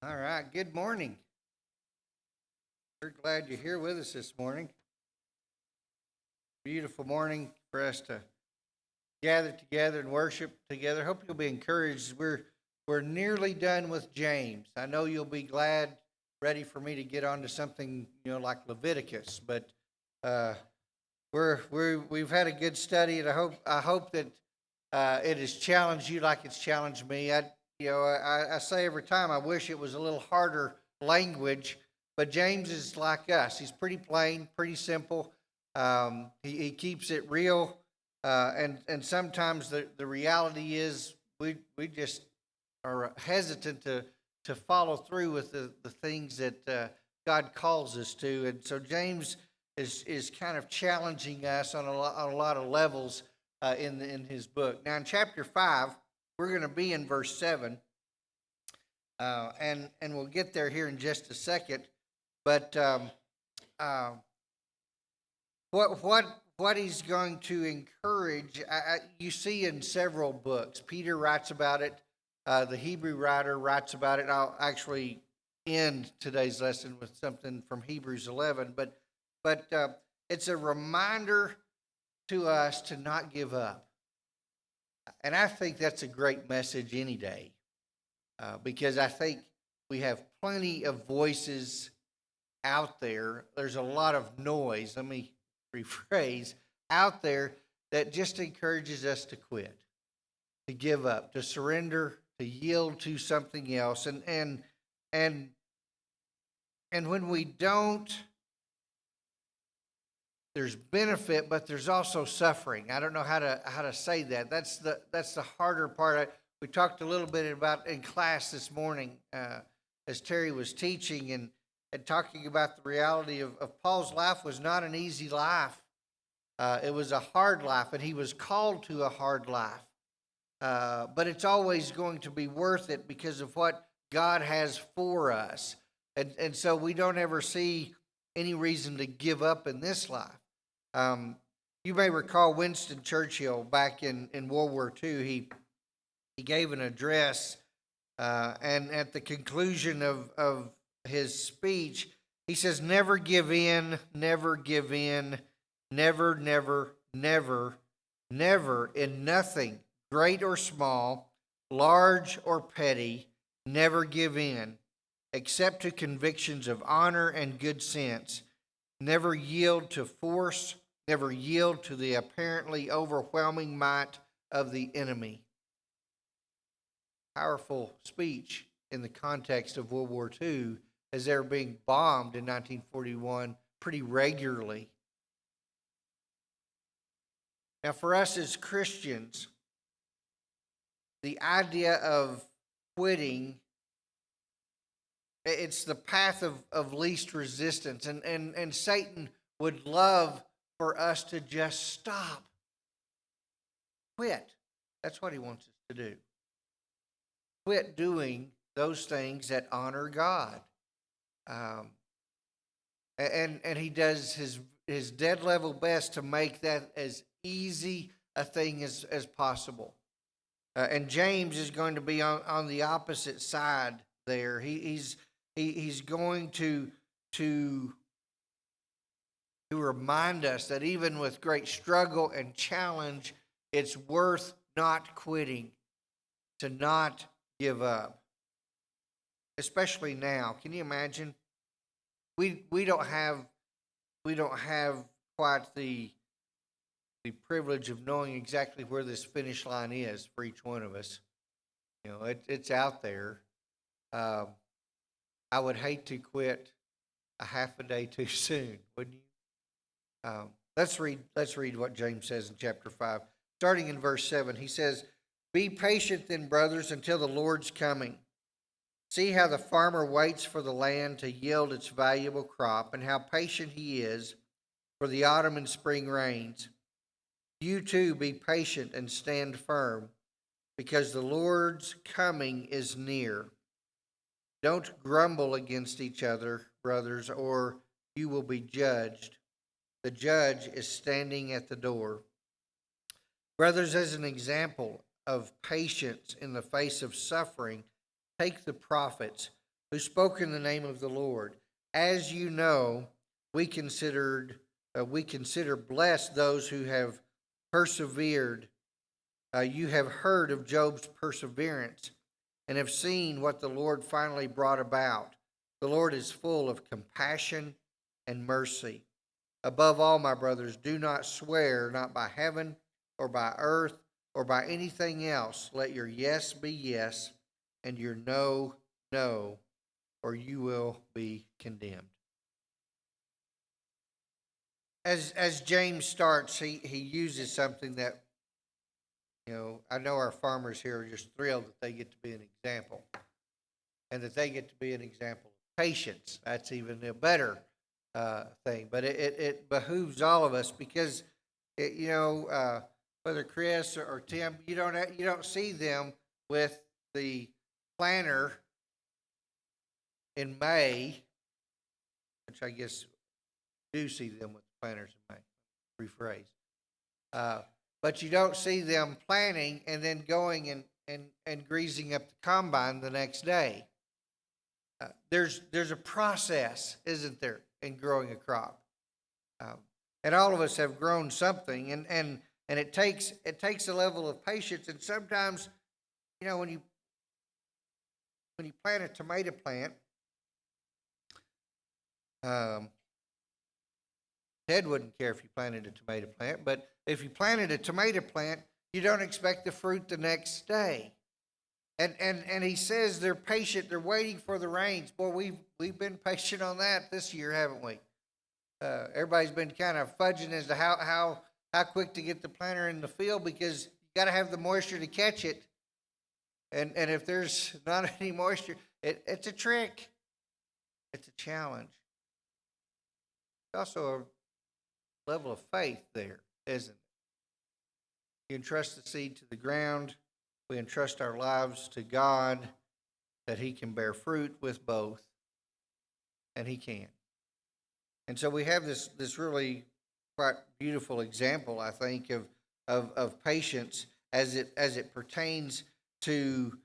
All right, good morning. We're glad you're here with us this morning. Beautiful morning for us to gather together and worship together. Hope you'll be encouraged. We're nearly done with James. I know you'll be glad, ready for me to get on to something like Leviticus, but uh, we've had a good study, and I hope that it has challenged you like it's challenged me. I say every time I wish it was a little harder language, but James is like us. He's pretty plain, pretty simple. He keeps it real, and sometimes the reality is we just are hesitant to follow through with the things that God calls us to, and so James is kind of challenging us on a lot of levels in his book. Now in chapter 5, we're going to be in verse 7, and we'll get there here in just a second. But uh, what he's going to encourage, you see in several books. Peter writes about it. The Hebrew writer writes about it. I'll actually end today's lesson with something from Hebrews 11, but it's a reminder to us to not give up. And I think that's a great message any day, because I think we have plenty of voices out there. There's a lot of noise, let me rephrase, out there that just encourages us to quit, to give up, to surrender, to yield to something else. And when we don't, there's benefit, but there's also suffering. I don't know how to say that. That's the harder part. We talked a little bit about in class this morning, as Terry was teaching and talking about the reality of Paul's life was not an easy life. It was a hard life, and he was called to a hard life. But it's always going to be worth it because of what God has for us. And so we don't ever see any reason to give up in this life. You may recall Winston Churchill back in World War II. He gave an address, and at the conclusion of his speech, he says, "Never give in, never give in, never, never, never, never in nothing, great or small, large or petty, never give in, except to convictions of honor and good sense. Never yield to force, never yield to the apparently overwhelming might of the enemy." Powerful speech in the context of World War II, as they were being bombed in 1941 pretty regularly. Now, for us as Christians, the idea of quitting, it's the path of least resistance. And Satan would love for us to just stop, quit. That's what he wants us to do. Quit doing those things that honor God. Um, and he does his dead level best to make that as easy a thing as possible. And James is going to be on the opposite side there. He's going to remind us that even with great struggle and challenge, it's worth not quitting, to not give up, especially now. Can you imagine? We don't have quite the privilege of knowing exactly where this finish line is for each one of us. It's out there. Um, I would hate to quit a half a day too soon, wouldn't you? Let's read what James says in chapter 5, starting in verse 7. He says, "Be patient then, brothers, until the Lord's coming. See how the farmer waits for the land to yield its valuable crop, and how patient he is for the autumn and spring rains. You too be patient and stand firm, because the Lord's coming is near. Don't grumble against each other, brothers, or you will be judged. The judge is standing at the door." Brothers, as an example of patience in the face of suffering, take the prophets who spoke in the name of the Lord. As you know, we consider blessed those who have persevered. You have heard of Job's perseverance and have seen what the Lord finally brought about. The Lord is full of compassion and mercy. Above all, my brothers, do not swear, not by heaven or by earth or by anything else. Let your yes be yes and your no, no, or you will be condemned. As James starts, he uses something that, I know our farmers here are just thrilled that they get to be an example, and that they get to be an example of patience. That's even a better thing. But it behooves all of us because, whether Chris or Tim, you don't see them with the planter in May, which I guess do see them with planters in May. Rephrase. But you don't see them planting and then going and greasing up the combine the next day. There's a process, isn't there, in growing a crop? And all of us have grown something, and it takes a level of patience. And sometimes, when you plant a tomato plant, Ted wouldn't care if you planted a tomato plant, but if you planted a tomato plant, you don't expect the fruit the next day. And he says they're patient, they're waiting for the rains. Boy, we've been patient on that this year, haven't we? Everybody's been kind of fudging as to how quick to get the planter in the field, because you got to have the moisture to catch it. And if there's not any moisture, it's a trick. It's a challenge. It's also a level of faith there, isn't it? You entrust the seed to the ground. We entrust our lives to God, that He can bear fruit with both, and He can. And so we have this really quite beautiful example, I think, of patience as it pertains to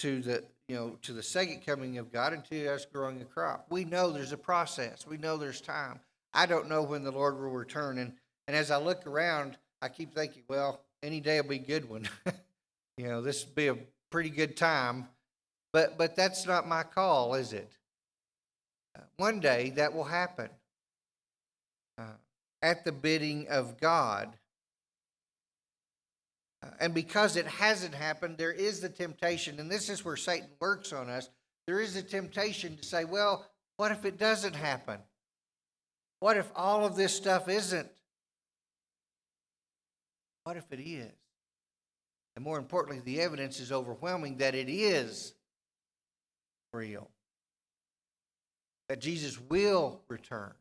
the to the second coming of God and to us growing a crop. We know there's a process. We know there's time. I don't know when the Lord will return, and as I look around, I keep thinking, well, any day will be a good one. This will be a pretty good time, but that's not my call, is it? One day that will happen at the bidding of God. And because it hasn't happened, there is the temptation, and this is where Satan works on us. There is a temptation to say, well, what if it doesn't happen? What if all of this stuff isn't? What if it is? And more importantly, the evidence is overwhelming that it is real, that Jesus will return.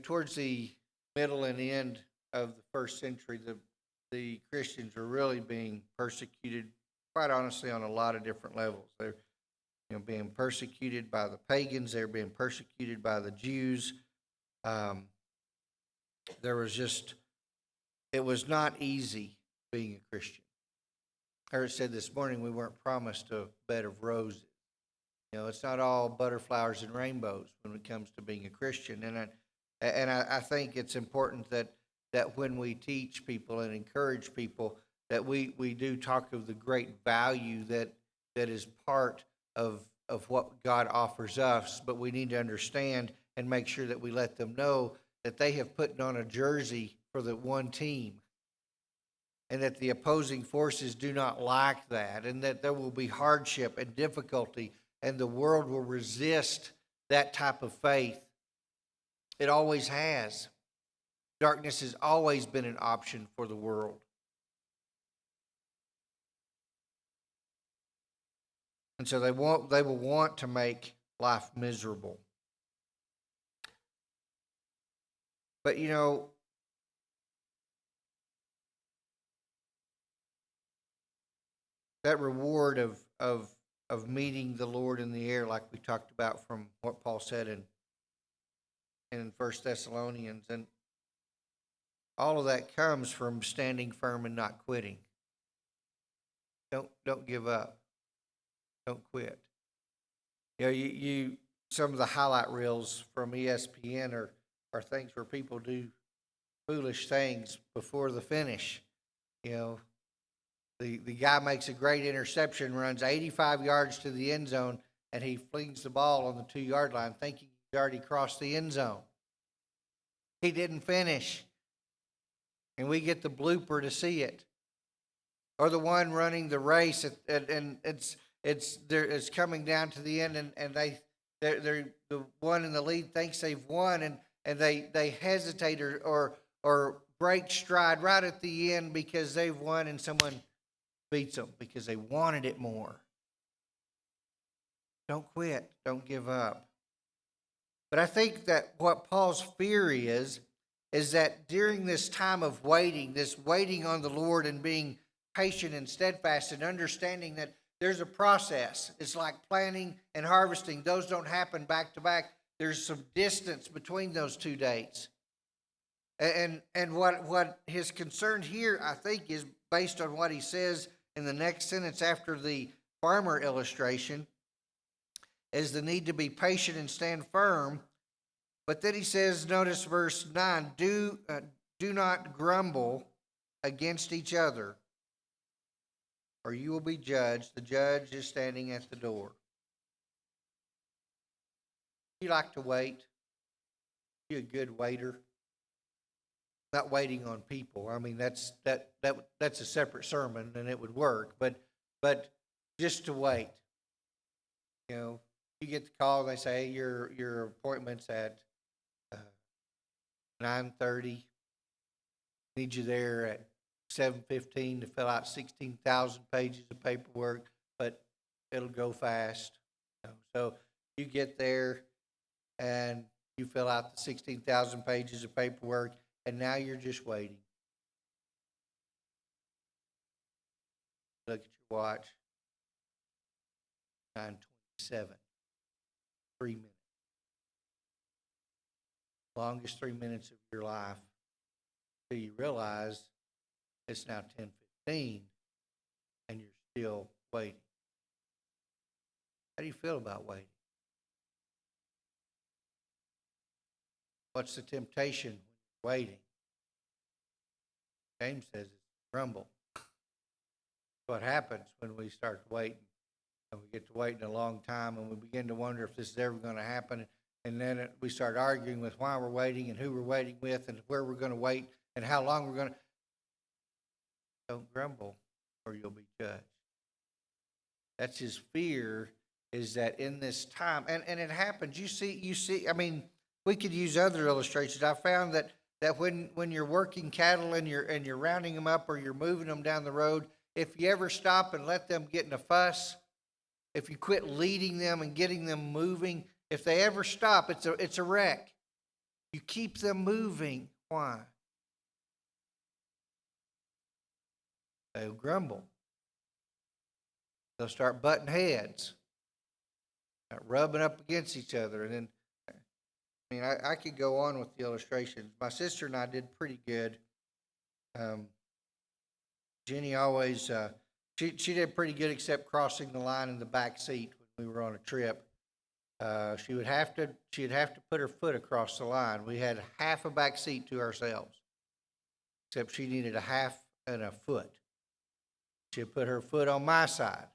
Towards the middle and end of the first century, the Christians were really being persecuted, quite honestly, on a lot of different levels. They're being persecuted by the pagans. They were being persecuted by the Jews. It was not easy being a Christian. I heard it said this morning we weren't promised a bed of roses. It's not all butterflies and rainbows when it comes to being a Christian. And I think it's important that when we teach people and encourage people, that we do talk of the great value that is part of what God offers us, but we need to understand and make sure that we let them know that they have put on a jersey for the one team, and that the opposing forces do not like that, and that there will be hardship and difficulty, and the world will resist that type of faith. It always has. Darkness has always been an option for the world. And so they will want to make life miserable. But that reward of meeting the Lord in the air, like we talked about from what Paul said in 1 Thessalonians, and all of that comes from standing firm and not quitting. Don't give up. Don't quit. You some of the highlight reels from ESPN are things where people do foolish things before the finish. You know, the guy makes a great interception, runs 85 yards to the end zone, and he flings the ball on the 2 yard line, thinking he's already crossed the end zone. He didn't finish, and we get the blooper to see it. Or the one running the race, and it's coming down to the end, and they're the one in the lead thinks they've won, and they hesitate or break stride right at the end because they've won, and someone beats them because they wanted it more. Don't quit. Don't give up. But I think that what Paul's fear is that during this time of waiting, this waiting on the Lord and being patient and steadfast and understanding that there's a process. It's like planting and harvesting. Those don't happen back to back. There's some distance between those two dates. And what his concern here, I think, is based on what he says in the next sentence after the farmer illustration, is the need to be patient and stand firm. But then he says, notice verse 9, do not grumble against each other, or you will be judged. The judge is standing at the door. You like to wait? You're a good waiter. Not waiting on people. I mean, that's a separate sermon, and it would work. But just to wait. You know, you get the call. They say, hey, your appointment's at 9:30. Need you there at 7:15 to fill out 16,000 pages of paperwork, but it'll go fast. You know. So you get there and you fill out the 16,000 pages of paperwork, and now you're just waiting. Look at your watch. 9:27. 3 minutes. Longest 3 minutes of your life till you realize it's now 10:15 and you're still waiting. How do you feel about waiting? What's the temptation when you're waiting? James says it's grumble. What happens when we start waiting and we get to waiting a long time and we begin to wonder if this is ever going to happen, and then we start arguing with why we're waiting and who we're waiting with and where we're going to wait and how long we're going to. Don't grumble or you'll be judged. That's his fear, is that in this time, and it happens. You see, I mean, we could use other illustrations. I found that when you're working cattle and you're rounding them up or you're moving them down the road, if you ever stop and let them get in a fuss, if you quit leading them and getting them moving, if they ever stop, it's a wreck. You keep them moving. Why? They'll grumble. They'll start butting heads, rubbing up against each other. And then, I mean, I could go on with the illustrations. My sister and I did pretty good. Jenny always, she did pretty good except crossing the line in the back seat when we were on a trip. She'd have to put her foot across the line. We had half a back seat to ourselves, except she needed a half and a foot. She'd put her foot on my side.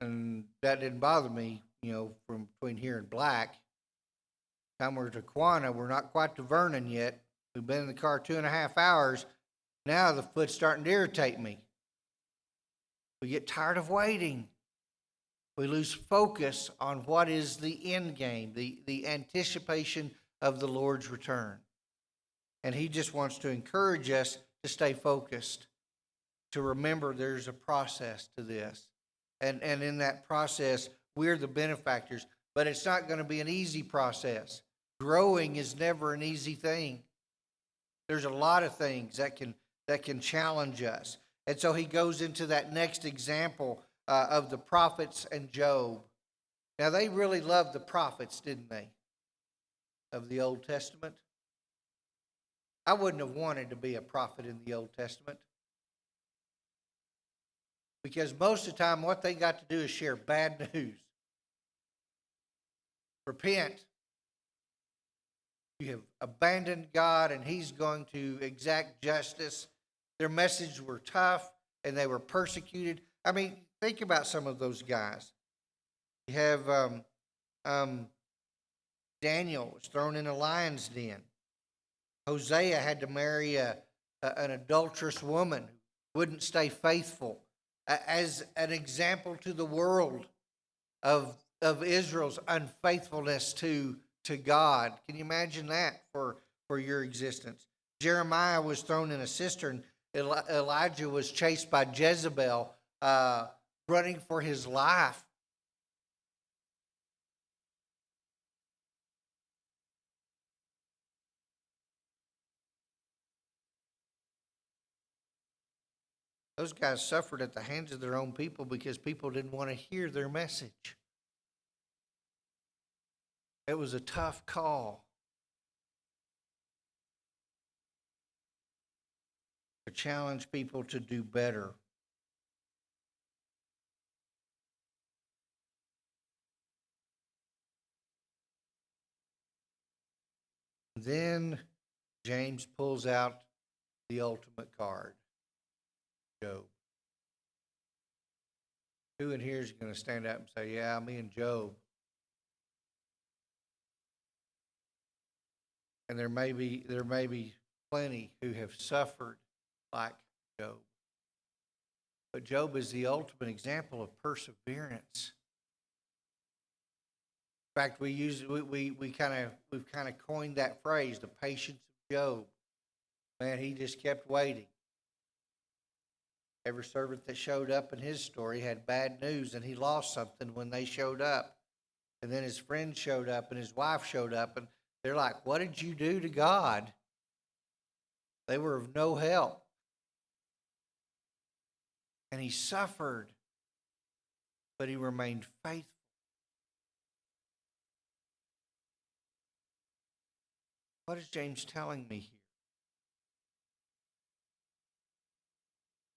And that didn't bother me, you know, from between here and Black. Time we're to Quanah, we're not quite to Vernon yet. We've been in the car 2.5 hours. Now the foot's starting to irritate me. We get tired of waiting. We lose focus on what is the end game, the anticipation of the Lord's return. And he just wants to encourage us to stay focused, to remember there's a process to this. And in that process, we're the benefactors. But it's not going to be an easy process. Growing is never an easy thing. There's a lot of things that can challenge us. And so he goes into that next example of the prophets and Job. Now, they really loved the prophets, didn't they, of the Old Testament? I wouldn't have wanted to be a prophet in the Old Testament. because most of the time what they got to do is share bad news. Repent. You have abandoned God and He's going to exact justice. Their message were tough and they were persecuted. I mean, think about some of those guys. You have Daniel was thrown in a lion's den. Hosea had to marry an adulterous woman who wouldn't stay faithful as an example to the world of Israel's unfaithfulness to God. Can you imagine that for your existence? Jeremiah was thrown in a cistern. Elijah was chased by Jezebel, running for his life. Those guys suffered at the hands of their own people because people didn't want to hear their message. It was a tough call to challenge people to do better. Then James pulls out the ultimate card, Job. Who in here is going to stand up and say, yeah, me and Job? And there may be plenty who have suffered like Job. But Job is the ultimate example of perseverance. In fact, we've kind of coined that phrase, the patience of Job. Man, he just kept waiting. Every servant that showed up in his story had bad news, and he lost something when they showed up. And then his friend showed up, and his wife showed up, and they're like, what did you do to God? They were of no help. And he suffered, but he remained faithful. What is James telling me here?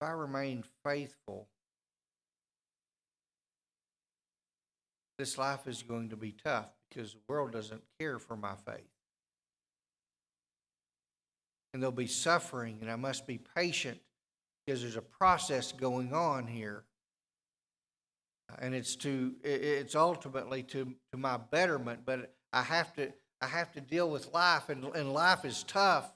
If I remain faithful, this life is going to be tough because the world doesn't care for my faith. And there'll be suffering, and I must be patient because there's a process going on here. And it's ultimately to my betterment, but I have to deal with life, and life is tough.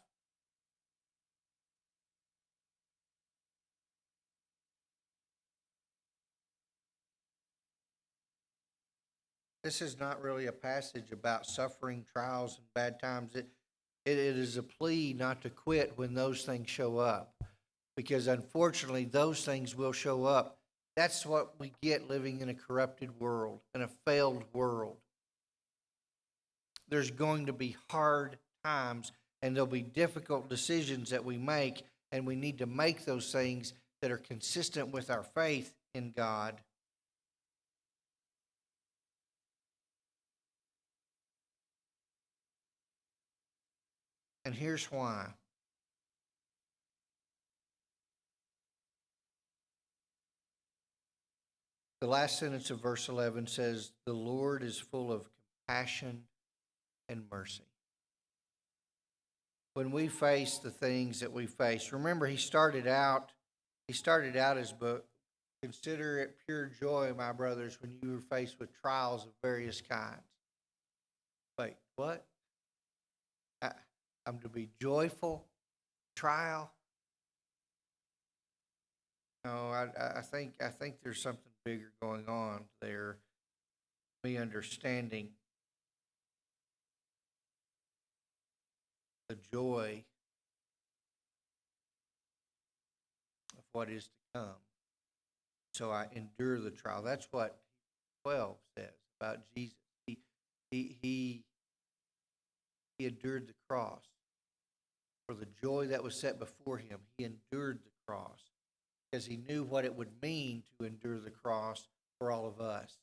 This is not really a passage about suffering, trials, and bad times. It is a plea not to quit when those things show up, because unfortunately those things will show up. That's what we get living in a corrupted world, in a failed world. There's going to be hard times, and there'll be difficult decisions that we make, and we need to make those things that are consistent with our faith in God. And here's why. The last sentence of verse 11 says, the Lord is full of compassion and mercy. When we face the things that we face, remember he started out his book, consider it pure joy, my brothers, when you are faced with trials of various kinds. Wait, what? I'm to be joyful, trial? No, I think there's something bigger going on there. Me understanding the joy of what is to come. So I endure the trial. That's what 12 says about Jesus. He endured the cross. For the joy that was set before him, he endured the cross because he knew what it would mean to endure the cross for all of us.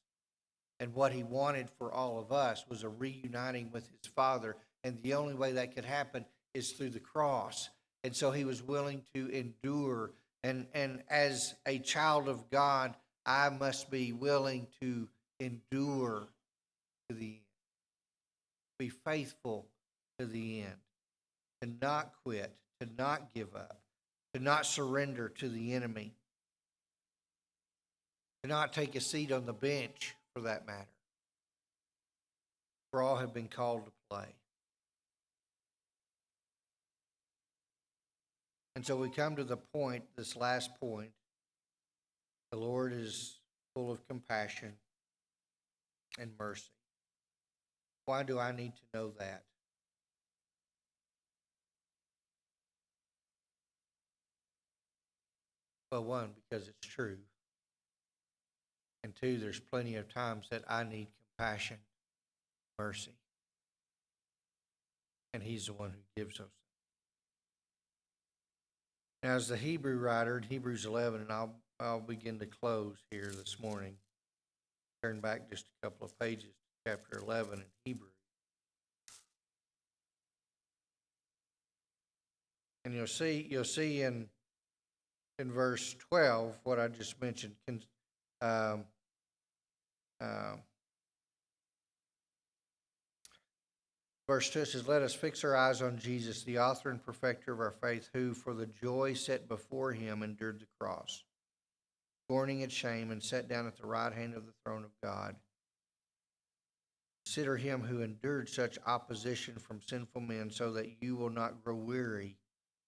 And what he wanted for all of us was a reuniting with his Father. And the only way that could happen is through the cross. And so he was willing to endure And as a child of God, I must be willing to endure to the end, be faithful to the end, to not quit, to not give up, to not surrender to the enemy, to not take a seat on the bench for that matter. For all have been called to play. And so we come to the point, this last point. The Lord is full of compassion and mercy. Why do I need to know that? Well, one, because it's true. And two, there's plenty of times that I need compassion, mercy. And He's the one who gives those. Now, as the Hebrew writer in Hebrews 11, and I'll begin to close here this morning. Turn back just a couple of pages to chapter 11 in Hebrews. And you'll see in verse 12 what I just mentioned. Verse 2 says, "Let us fix our eyes on Jesus, the author and perfecter of our faith, who for the joy set before him endured the cross, scorning its shame, and sat down at the right hand of the throne of God. Consider him who endured such opposition from sinful men, so that you will not grow weary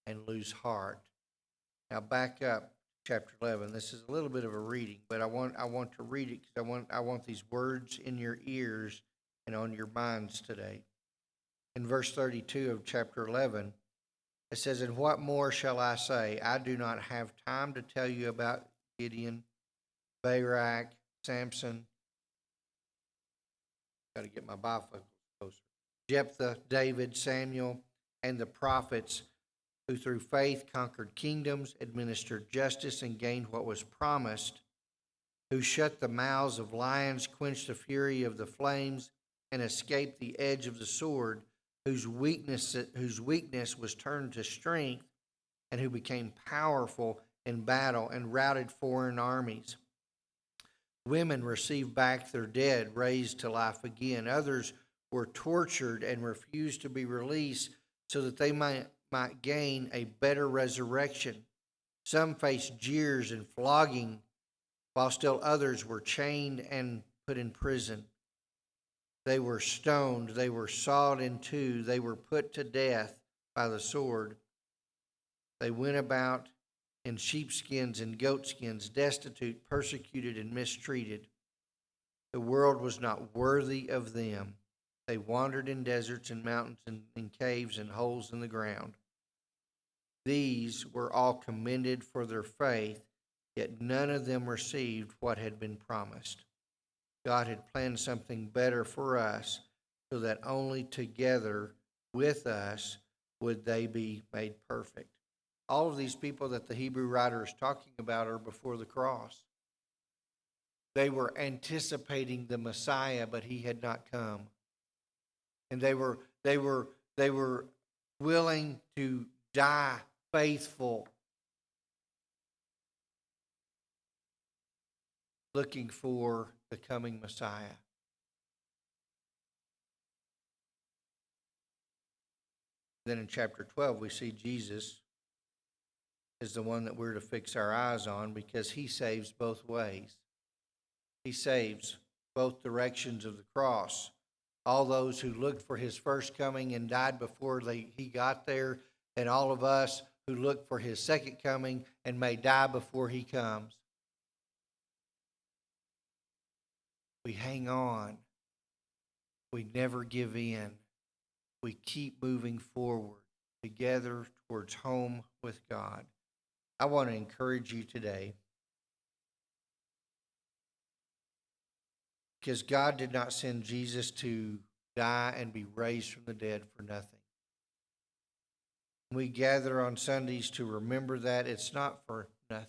and lose heart." Now back up chapter 11. This is a little bit of a reading, but I want to read it because I want these words in your ears and on your minds today. In verse 32 of chapter 11, it says, "And what more shall I say? I do not have time to tell you about Gideon, Barak, Samson." Got to get my bifocals closer. "Jephthah, David, Samuel, and the prophets, who through faith conquered kingdoms, administered justice, and gained what was promised, who shut the mouths of lions, quenched the fury of the flames, and escaped the edge of the sword, whose weakness was turned to strength, and who became powerful in battle and routed foreign armies. Women received back their dead, raised to life again. Others were tortured and refused to be released so that they might gain a better resurrection. Some faced jeers and flogging, while still others were chained and put in prison. They were stoned, they were sawed in two, they were put to death by the sword. They went about in sheepskins and goatskins, destitute, persecuted, and mistreated. The world was not worthy of them. They wandered in deserts and mountains and in caves and holes in the ground. These were all commended for their faith, yet none of them received what had been promised. God had planned something better for us, so that only together with us would they be made perfect." All of these people that the Hebrew writer is talking about are before the cross. They were anticipating the Messiah, but he had not come. And they were willing to die faithful, looking for the coming Messiah. Then in chapter 12, we see Jesus is the one that we're to fix our eyes on, because he saves both ways. He saves both directions of the cross. All those who looked for his first coming and died before he got there, and all of us who look for his second coming and may die before he comes. We hang on. We never give in. We keep moving forward together towards home with God. I want to encourage you today, because God did not send Jesus to die and be raised from the dead for nothing. We gather on Sundays to remember that it's not for nothing,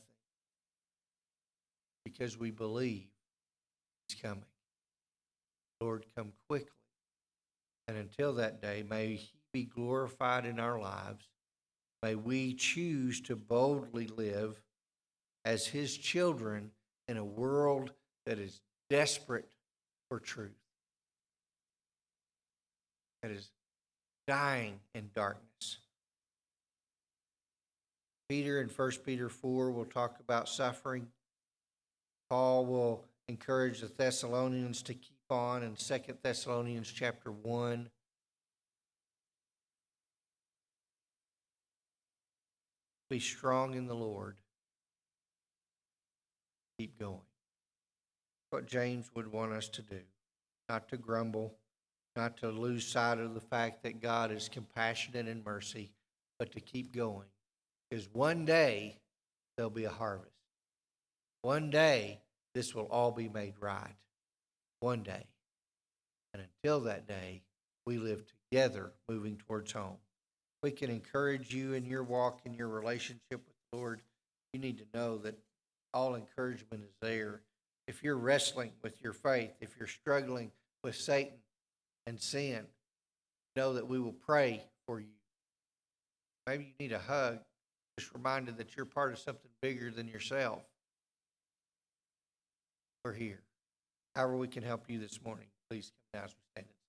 because we believe he's coming. Lord, come quickly. And until that day, may he be glorified in our lives. May we choose to boldly live as His children in a world that is desperate for truth, that is dying in darkness. Peter in 1 Peter 4 will talk about suffering. Paul will encourage the Thessalonians to keep on in 2 Thessalonians chapter 1. Be strong in the Lord. Keep going. What James would want us to do, not to grumble, not to lose sight of the fact that God is compassionate and mercy, but to keep going. Because one day there'll be a harvest. One day this will all be made right. One day. And until that day, we live together moving towards home. We can encourage you in your walk, in your relationship with the Lord. You need to know that all encouragement is there. If you're wrestling with your faith, if you're struggling with Satan and sin, know that we will pray for you. Maybe you need a hug, just reminded that you're part of something bigger than yourself. We're here. However we can help you this morning, please come down as we stand.